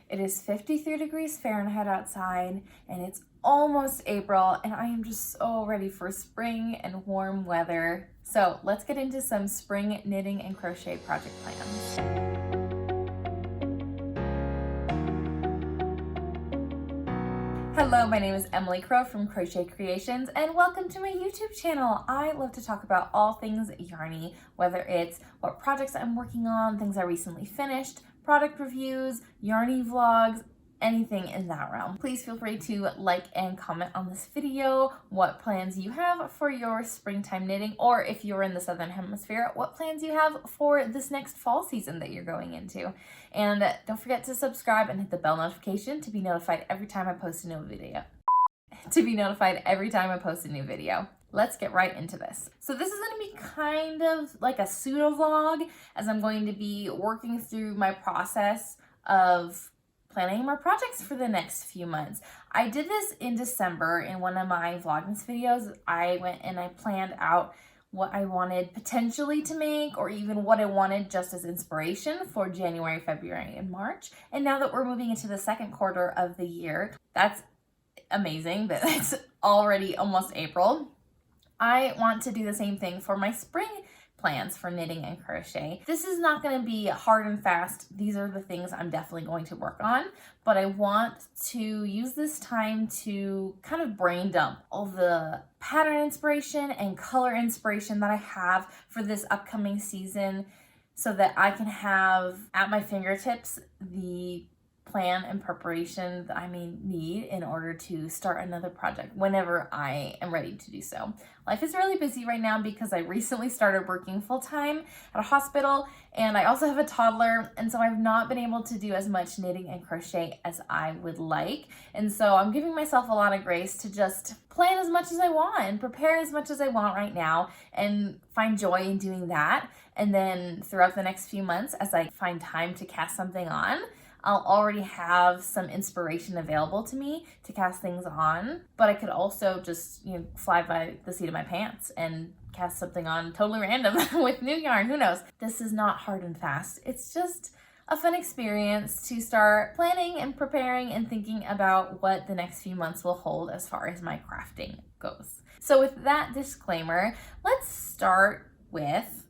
It is 53 degrees Fahrenheit outside and it's almost April and I am just so ready for spring and warm weather. So let's get into some spring knitting and crochet project plans. Hello, my name is Emily Crow from Crochet Creations and welcome to my YouTube channel. I love to talk about all things yarny, whether it's what projects I'm working on, things I recently finished, product reviews, yarny vlogs, anything in that realm. Please feel free to like and comment on this video what plans you have for your springtime knitting, or if you're in the Southern Hemisphere, what plans you have for this next fall season that you're going into. And don't forget to subscribe and hit the bell notification to be notified every time I post a new video. Let's get right into this. So this is going to be kind of like a pseudo vlog, as I'm going to be working through my process of planning my projects for the next few months. I did this in December in one of my Vlogmas videos. I went and I planned out what I wanted potentially to make, or even what I wanted just as inspiration for January, February, and March. And now that we're moving into the second quarter of the year, that's amazing that it's already almost April. I want to do the same thing for my spring plans for knitting and crochet. This is not going to be hard and fast. These are the things I'm definitely going to work on, but I want to use this time to kind of brain dump all the pattern inspiration and color inspiration that I have for this upcoming season, so that I can have at my fingertips the plan and preparation that I may need in order to start another project whenever I am ready to do so. Life is really busy right now because I recently started working full-time at a hospital, and I also have a toddler, and so I've not been able to do as much knitting and crochet as I would like. And so I'm giving myself a lot of grace to just plan as much as I want and prepare as much as I want right now and find joy in doing that. And then throughout the next few months, as I find time to cast something on, I'll already have some inspiration available to me to cast things on, but I could also just, fly by the seat of my pants and cast something on totally random with new yarn. Who knows? This is not hard and fast. It's just a fun experience to start planning and preparing and thinking about what the next few months will hold as far as my crafting goes. So with that disclaimer, let's start with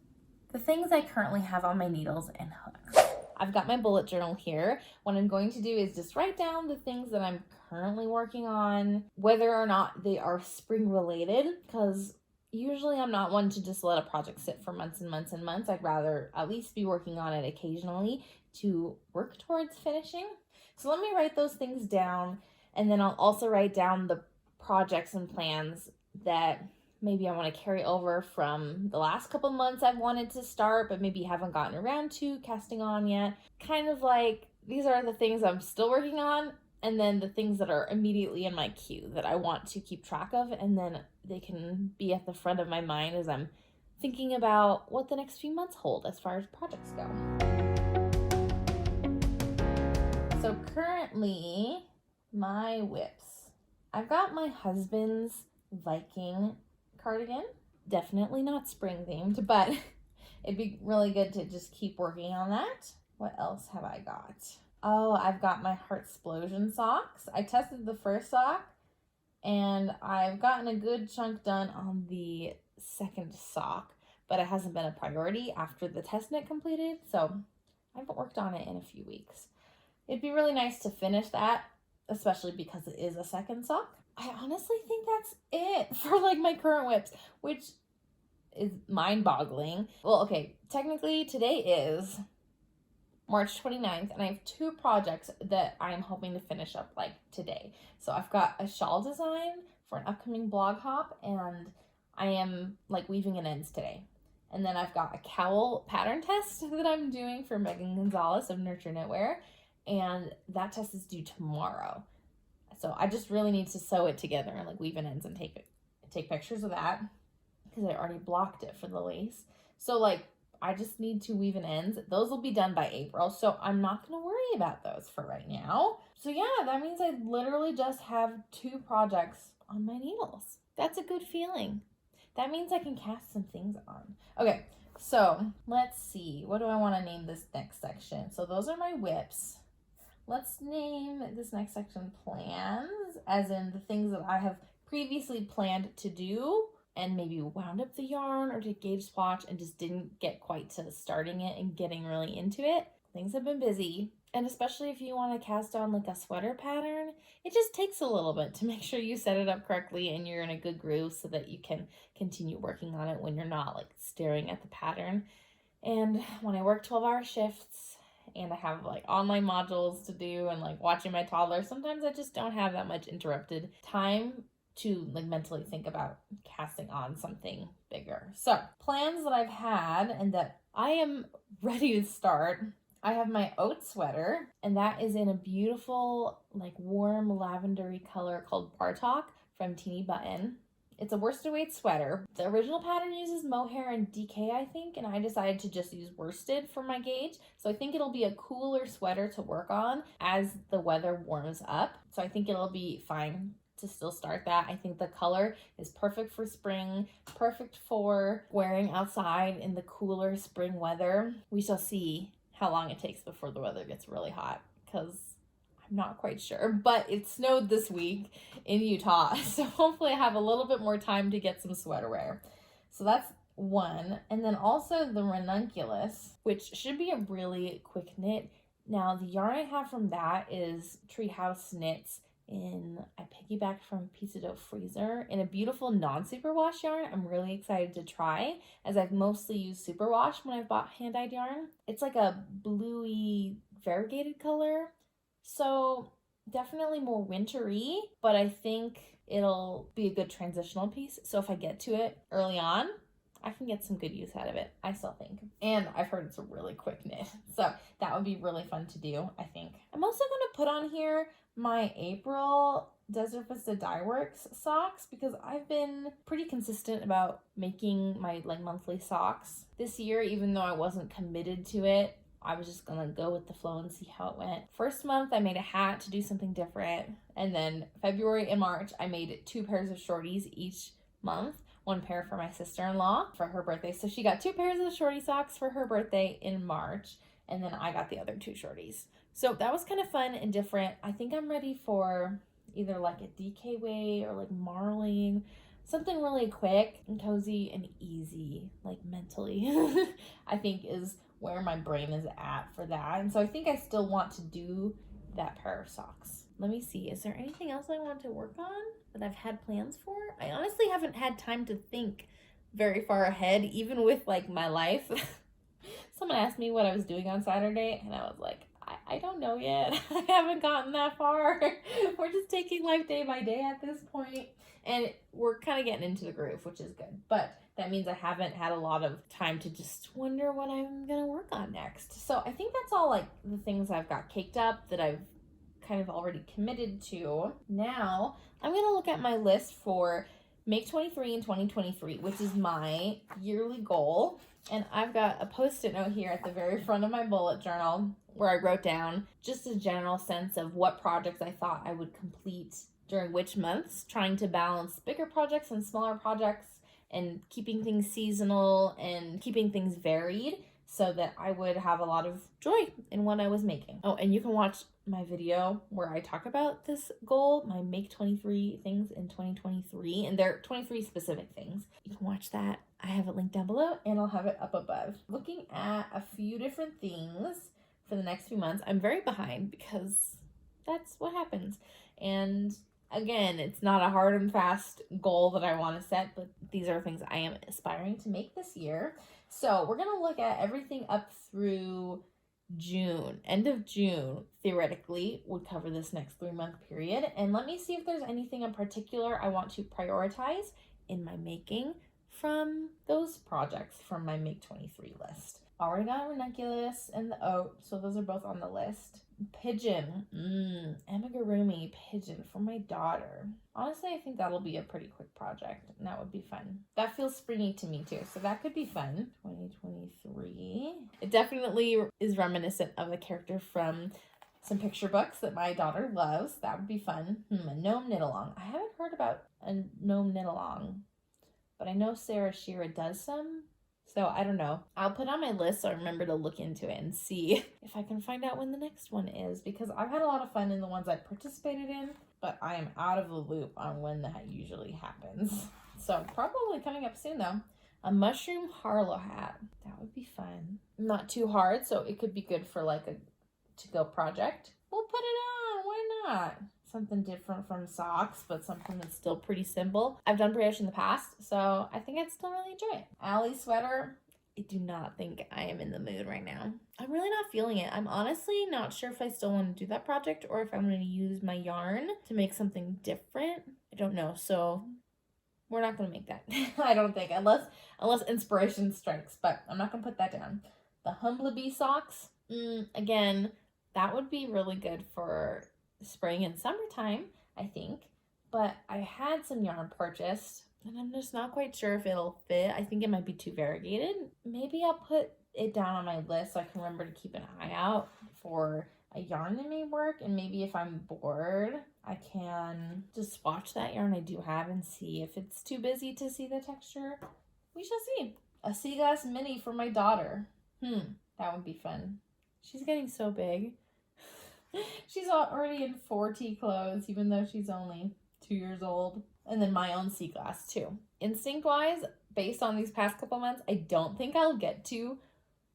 the things I currently have on my needles and hooks. I've got my bullet journal here. What I'm going to do is just write down the things that I'm currently working on, whether or not they are spring related, because usually I'm not one to just let a project sit for months and months and months. I'd rather at least be working on it occasionally to work towards finishing. So let me write those things down, and then I'll also write down the projects and plans that maybe I want to carry over from the last couple months I've wanted to start, but maybe haven't gotten around to casting on yet. Kind of like, these are the things I'm still working on, and then the things that are immediately in my queue that I want to keep track of, and then they can be at the front of my mind as I'm thinking about what the next few months hold as far as projects go. So currently, my whips. I've got my husband's Viking cardigan, definitely not spring themed, but it'd be really good to just keep working on that. What else have I got? Oh, I've got my Heartsplosion socks. I tested the first sock and I've gotten a good chunk done on the second sock, but it hasn't been a priority after the test knit completed, so I haven't worked on it in a few weeks. It'd be really nice to finish that, especially because it is a second sock. I honestly think that's it for my current whips, which is mind-boggling. Well, okay, technically today is March 29th, and I have 2 projects that I'm hoping to finish up today. So I've got a shawl design for an upcoming blog hop, and I am weaving in ends today. And then I've got a cowl pattern test that I'm doing for Megan Gonzalez of Nurture Knitwear, and that test is due tomorrow. So I just really need to sew it together and weave in ends and take pictures of that, because I already blocked it for the lace. So I just need to weave in ends. Those will be done by April, so I'm not going to worry about those for right now. So yeah, that means I literally just have 2 projects on my needles. That's a good feeling. That means I can cast some things on. Okay, so let's see. What do I want to name this next section? So those are my whips. let's name this next section plans, as in the things that I have previously planned to do and maybe wound up the yarn or did gauge swatch and just didn't get quite to starting it and getting really into it. Things have been busy. And especially if you want to cast on like a sweater pattern, it just takes a little bit to make sure you set it up correctly and you're in a good groove so that you can continue working on it when you're not like staring at the pattern. And when I work 12-hour shifts and I have like online modules to do and like watching my toddler, sometimes I just don't have that much interrupted time to like mentally think about casting on something bigger. So plans that I've had and that I am ready to start. I have my oat sweater, and that is in a beautiful like warm lavendery color called Bartok from Teeny Button. It's a worsted weight sweater. The original pattern uses mohair and DK, I think, and I decided to just use worsted for my gauge. So I think it'll be a cooler sweater to work on as the weather warms up. So I think it'll be fine to still start that. I think the color is perfect for spring, perfect for wearing outside in the cooler spring weather. We shall see how long it takes before the weather gets really hot, because I'm not quite sure, but it snowed this week in Utah, so hopefully I have a little bit more time to get some sweater wear. So that's one. And then also the ranunculus, which should be a really quick knit. Now the yarn I have from that is Treehouse Knits I piggybacked from Pizza Dough Freezer in a beautiful non-superwash yarn. I'm really excited to try, as I've mostly used superwash when I've bought hand-dyed yarn. It's like a bluey variegated color, so definitely more wintry, but I think it'll be a good transitional piece. So if I get to it early on, I can get some good use out of it, I still think. And I've heard it's a really quick knit, so that would be really fun to do, I think. I'm also going to put on here my April Desert Vista Dye Works socks, because I've been pretty consistent about making my like monthly socks this year. Even though I wasn't committed to it, I was just gonna go with the flow and see how it went. First month I made a hat to do something different, and then February and March I made 2 pairs of shorties each month. 1 pair for my sister-in-law for her birthday, so she got 2 pairs of shorty socks for her birthday in March, and then I got the other 2 shorties. So that was kind of fun and different. I think I'm ready for either like a DK way or like marling, something really quick and cozy and easy, like mentally, I think is where my brain is at for that. And so I think I still want to do that pair of socks. Let me see, is there anything else I want to work on that I've had plans for? I honestly haven't had time to think very far ahead, even with like my life. Someone asked me what I was doing on Saturday, and I was like, I don't know yet. I haven't gotten that far. We're just taking life day by day at this point, and we're kind of getting into the groove, which is good. But that means I haven't had a lot of time to just wonder what I'm gonna work on next. So I think that's all like the things I've got caked up that I've kind of already committed to. Now I'm gonna look at my list for Make 23 in 2023, which is my yearly goal. And I've got a post-it note here at the very front of my bullet journal where I wrote down just a general sense of what projects I thought I would complete during which months, trying to balance bigger projects and smaller projects and keeping things seasonal and keeping things varied so that I would have a lot of joy in what I was making. Oh, and you can watch my video where I talk about this goal, my Make 23 things in 2023, and there are 23 specific things. You can watch that. I have it linked down below, and I'll have it up above. Looking at a few different things for the next few months, I'm very behind because that's what happens. And again, it's not a hard and fast goal that I want to set, but these are things I am aspiring to make this year. So we're going to look at everything up through June. End of June, theoretically, would cover this next 3-month period. And let me see if there's anything in particular I want to prioritize in my making from those projects from my Make 23 list. Already got ranunculus and the oat, so those are both on the list. Pigeon, amigurumi pigeon for my daughter. Honestly, I think that'll be a pretty quick project, and that would be fun. That feels springy to me too, so that could be fun. 2023. It definitely is reminiscent of a character from some picture books that my daughter loves. That would be fun. A gnome knit-along. I haven't heard about a gnome knit-along, but I know Sarah Shira does some, So I don't know. I'll put on my list so I remember to look into it and see if I can find out when the next one is, because I've had a lot of fun in the ones I participated in, but I am out of the loop on when that usually happens. So probably coming up soon though. A mushroom Harlow hat. That would be fun. Not too hard, so it could be good for like a to-go project. We'll put it on. Why not? Something different from socks, but something that's still pretty simple. I've done brioche in the past, so I think I'd still really enjoy it. Allie sweater. I do not think I am in the mood right now. I'm really not feeling it. I'm honestly not sure if I still want to do that project or if I'm going to use my yarn to make something different. I don't know, so we're not going to make that. I don't think, unless inspiration strikes, but I'm not going to put that down. The Humblebee socks, again, that would be really good for spring and summertime, I think. But I had some yarn purchased, and I'm just not quite sure if it'll fit. I think it might be too variegated. Maybe I'll put it down on my list so I can remember to keep an eye out for a yarn that may work. And maybe if I'm bored, I can just swatch that yarn I do have and see if it's too busy to see the texture. We shall see. A sea glass mini for my daughter. That would be fun. She's getting so big. She's already in 4T clothes, even though she's only 2 years old. And then my own sea glass too. Instinct-wise, based on these past couple months, I don't think I'll get to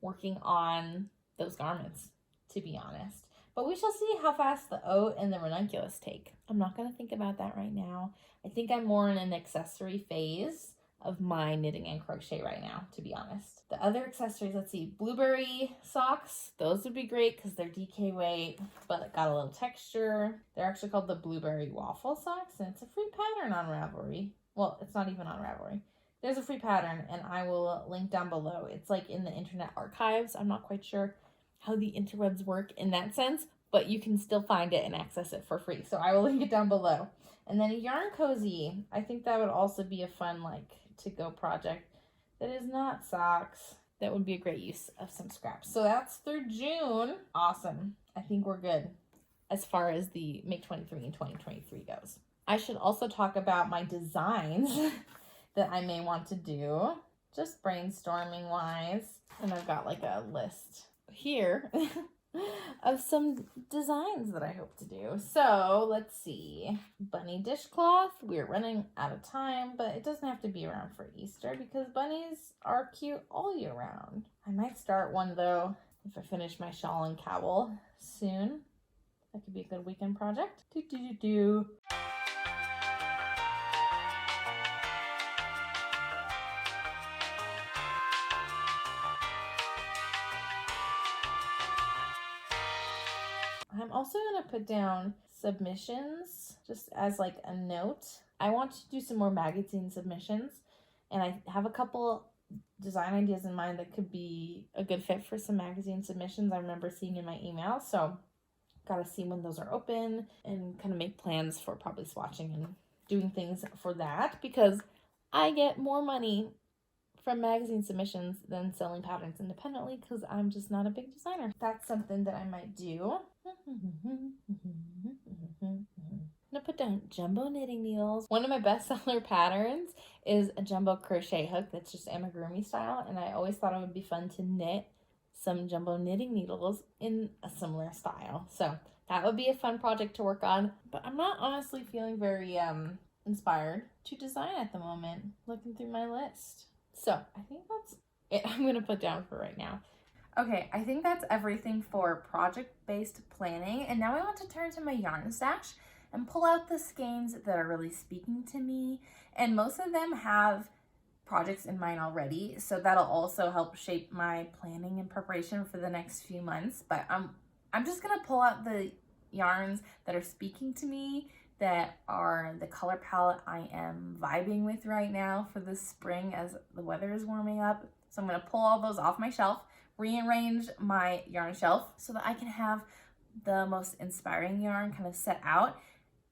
working on those garments, to be honest. But we shall see how fast the oat and the ranunculus take. I'm not going to think about that right now. I think I'm more in an accessory phase of my knitting and crochet right now, to be honest. The other accessories, let's see, blueberry socks. Those would be great because they're DK weight, but got a little texture. They're actually called the blueberry waffle socks, and it's a free pattern on Ravelry. Well, it's not even on Ravelry. There's a free pattern, and I will link down below. It's like in the Internet Archives. I'm not quite sure how the interwebs work in that sense, but you can still find it and access it for free. So I will link it down below. And then a yarn cozy. I think that would also be a fun to-go project that is not socks. That would be a great use of some scraps. So that's through June. Awesome. I think we're good as far as the Make 23 and 2023 goes. I should also talk about my designs that I may want to do, just brainstorming wise. And I've got like a list here of some designs that I hope to do. So let's see. Bunny dishcloth. We're running out of time, but it doesn't have to be around for Easter because bunnies are cute all year round. I might start one though if I finish my shawl and cowl soon. That could be a good weekend project. I'm also going to put down submissions just as like a note. I want to do some more magazine submissions, and I have a couple design ideas in mind that could be a good fit for some magazine submissions I remember seeing in my email. So gotta see when those are open and kind of make plans for probably swatching and doing things for that, because I get more money from magazine submissions than selling patterns independently because I'm just not a big designer. That's something that I might do. I'm gonna put down jumbo knitting needles. One of my bestseller patterns is a jumbo crochet hook that's just amigurumi style, and I always thought it would be fun to knit some jumbo knitting needles in a similar style. So that would be a fun project to work on, but I'm not honestly feeling very inspired to design at the moment, looking through my list. So I think that's it I'm going to put down for right now. Okay, I think that's everything for project-based planning. And now I want to turn to my yarn stash and pull out the skeins that are really speaking to me. And most of them have projects in mind already. So that'll also help shape my planning and preparation for the next few months. But I'm just going to pull out the yarns that are speaking to me, that are the color palette I am vibing with right now for this spring as the weather is warming up. So I'm going to pull all those off my shelf, rearrange my yarn shelf so that I can have the most inspiring yarn kind of set out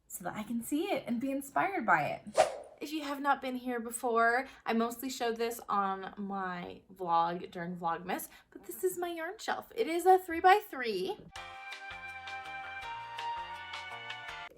so that I can see it and be inspired by it. If you have not been here before, I mostly showed this on my vlog during Vlogmas, but this is my yarn shelf. It is a 3x3.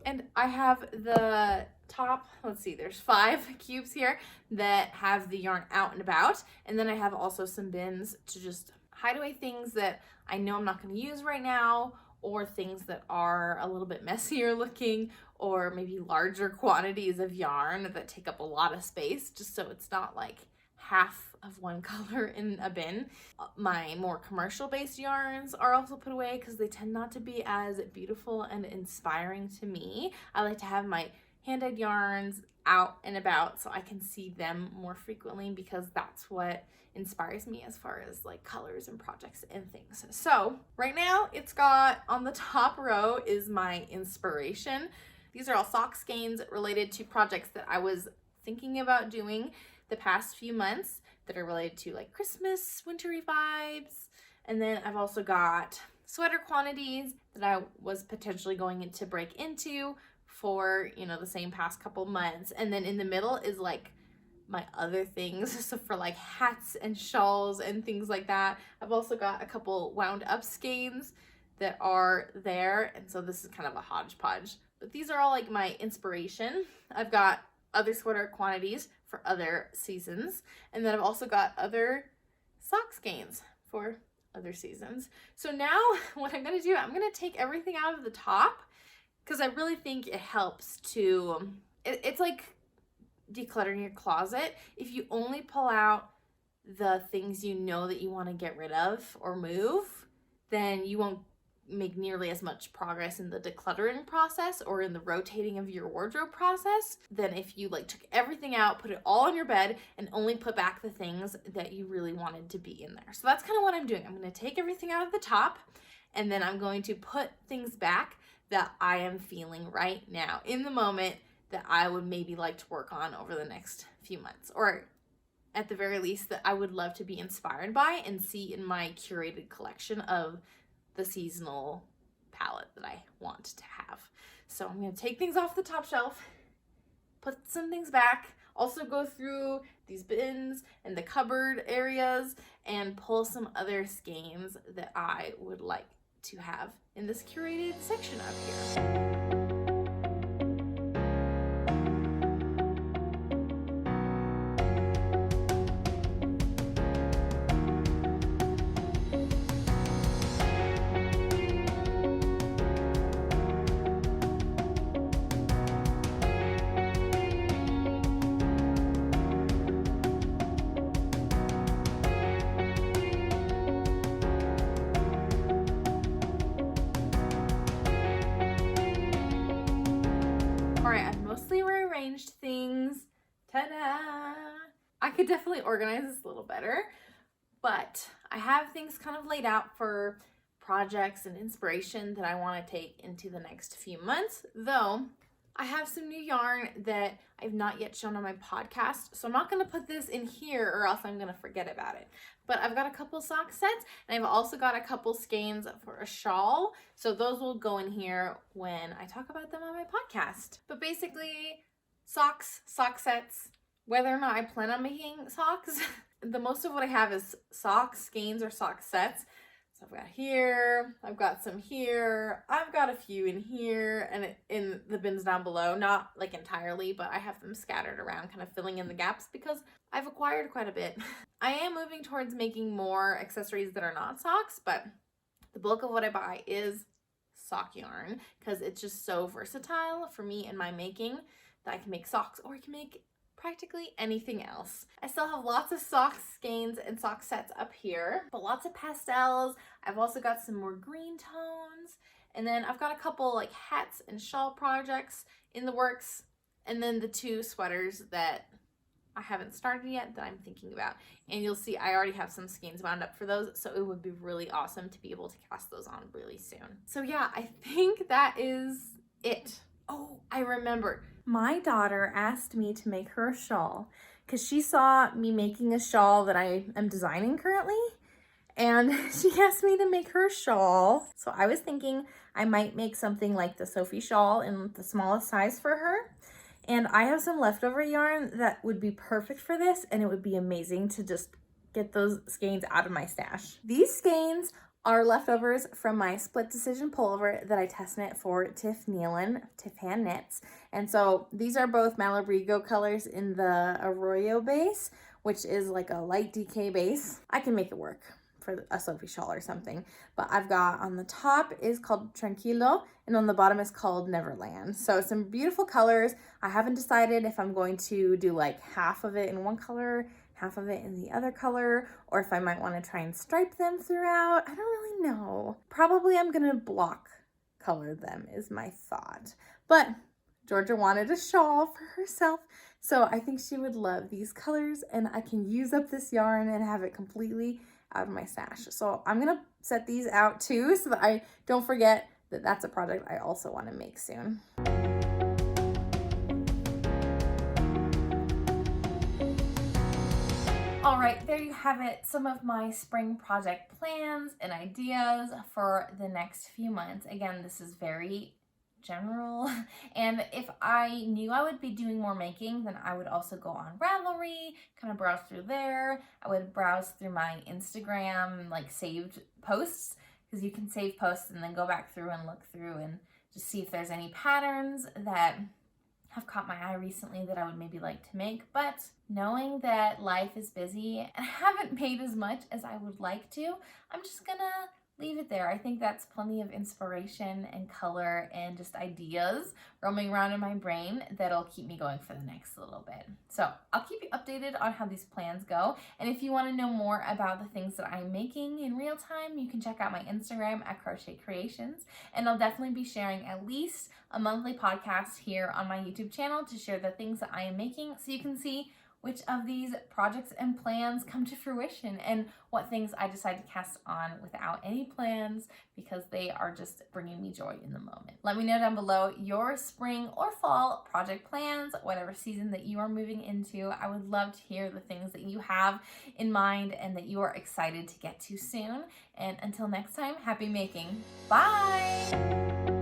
And I have the top, let's see, there's 5 cubes here that have the yarn out and about. And then I have also some bins to just hide away things that I know I'm not going to use right now, or things that are a little bit messier looking, or maybe larger quantities of yarn that take up a lot of space, just so it's not like half of one color in a bin. My more commercial based yarns are also put away because they tend not to be as beautiful and inspiring to me. I like to have my hand-dyed yarns out and about so I can see them more frequently, because that's what inspires me as far as like colors and projects and things. So right now it's got, on the top row is my inspiration. These are all sock skeins related to projects that I was thinking about doing the past few months that are related to like Christmas, wintry vibes. And then I've also got sweater quantities that I was potentially going to break into for, you know, the same past couple months. And then in the middle is like my other things, so for like hats and shawls and things like that. I've also got a couple wound up skeins that are there, and so this is kind of a hodgepodge, but these are all like my inspiration. I've got other sweater quantities for other seasons, and then I've also got other sock skeins for other seasons. So now what I'm going to do, I'm going to take everything out of the top, because I really think it helps to, it's like decluttering your closet. If you only pull out the things you know that you want to get rid of or move, then you won't make nearly as much progress in the decluttering process or in the rotating of your wardrobe process than if you like took everything out, put it all on your bed, and only put back the things that you really wanted to be in there. So that's kind of what I'm doing. I'm going to take everything out of the top, and then I'm going to put things back that I am feeling right now in the moment, that I would maybe like to work on over the next few months, or at the very least that I would love to be inspired by and see in my curated collection of the seasonal palette that I want to have. So I'm going to take things off the top shelf, put some things back, also go through these bins and the cupboard areas and pull some other skeins that I would like to have in this curated section up here. Rearranged things. Ta-da! I could definitely organize this a little better, but I have things kind of laid out for projects and inspiration that I want to take into the next few months, though I have some new yarn that I've not yet shown on my podcast, so I'm not going to put this in here or else I'm going to forget about it. But I've got a couple sock sets, and I've also got a couple skeins for a shawl, so those will go in here when I talk about them on my podcast. But basically, socks, sock sets, whether or not I plan on making socks, the most of what I have is socks, skeins, or sock sets. So I've got here, I've got some here, I've got a few in here, and in the bins down below, not like entirely, but I have them scattered around, kind of filling in the gaps because I've acquired quite a bit. I am moving towards making more accessories that are not socks, but the bulk of what I buy is sock yarn because it's just so versatile for me in my making that I can make socks, or I can make practically anything else. I still have lots of sock skeins and sock sets up here, but lots of pastels. I've also got some more green tones, and then I've got a couple like hats and shawl projects in the works, and then the 2 sweaters that I haven't started yet that I'm thinking about. And you'll see I already have some skeins wound up for those, so it would be really awesome to be able to cast those on really soon. So yeah, I think that is it. Oh, I remembered. My daughter asked me to make her a shawl because she saw me making a shawl that I am designing currently, and she asked me to make her a shawl. So I was thinking I might make something like the Sophie shawl in the smallest size for her. And I have some leftover yarn that would be perfect for this, and it would be amazing to just get those skeins out of my stash. These skeins are leftovers from my split decision pullover that I test knit for Tiff Hand Knits. And so these are both Malabrigo colors in the Arroyo base, which is like a light DK base. I can make it work for a Sophie shawl or something. But I've got on the top is called Tranquilo, and on the bottom is called Neverland. So some beautiful colors. I haven't decided if I'm going to do like half of it in one color, half of it in the other color, or if I might want to try and stripe them throughout. I don't really know. Probably I'm gonna block color them is my thought. But Georgia wanted a shawl for herself, so I think she would love these colors, and I can use up this yarn and have it completely out of my stash. So I'm gonna set these out too so that I don't forget that that's a project I also want to make soon. All right, there you have it. Some of my spring project plans and ideas for the next few months. Again, this is very general, and if I knew I would be doing more making, then I would also go on Ravelry, kind of browse through there. I would browse through my Instagram like saved posts, because you can save posts and then go back through and look through and just see if there's any patterns that have caught my eye recently that I would maybe like to make. But knowing that life is busy and I haven't made as much as I would like to, I'm just gonna leave it there. I think that's plenty of inspiration and color and just ideas roaming around in my brain that'll keep me going for the next little bit. So I'll keep you updated on how these plans go. And if you want to know more about the things that I'm making in real time, you can check out my Instagram at Crochet Creations. And I'll definitely be sharing at least a monthly podcast here on my YouTube channel to share the things that I am making, so you can see which of these projects and plans come to fruition and what things I decide to cast on without any plans, because they are just bringing me joy in the moment. Let me know down below your spring or fall project plans, whatever season that you are moving into. I would love to hear the things that you have in mind and that you are excited to get to soon. And until next time, happy making. Bye!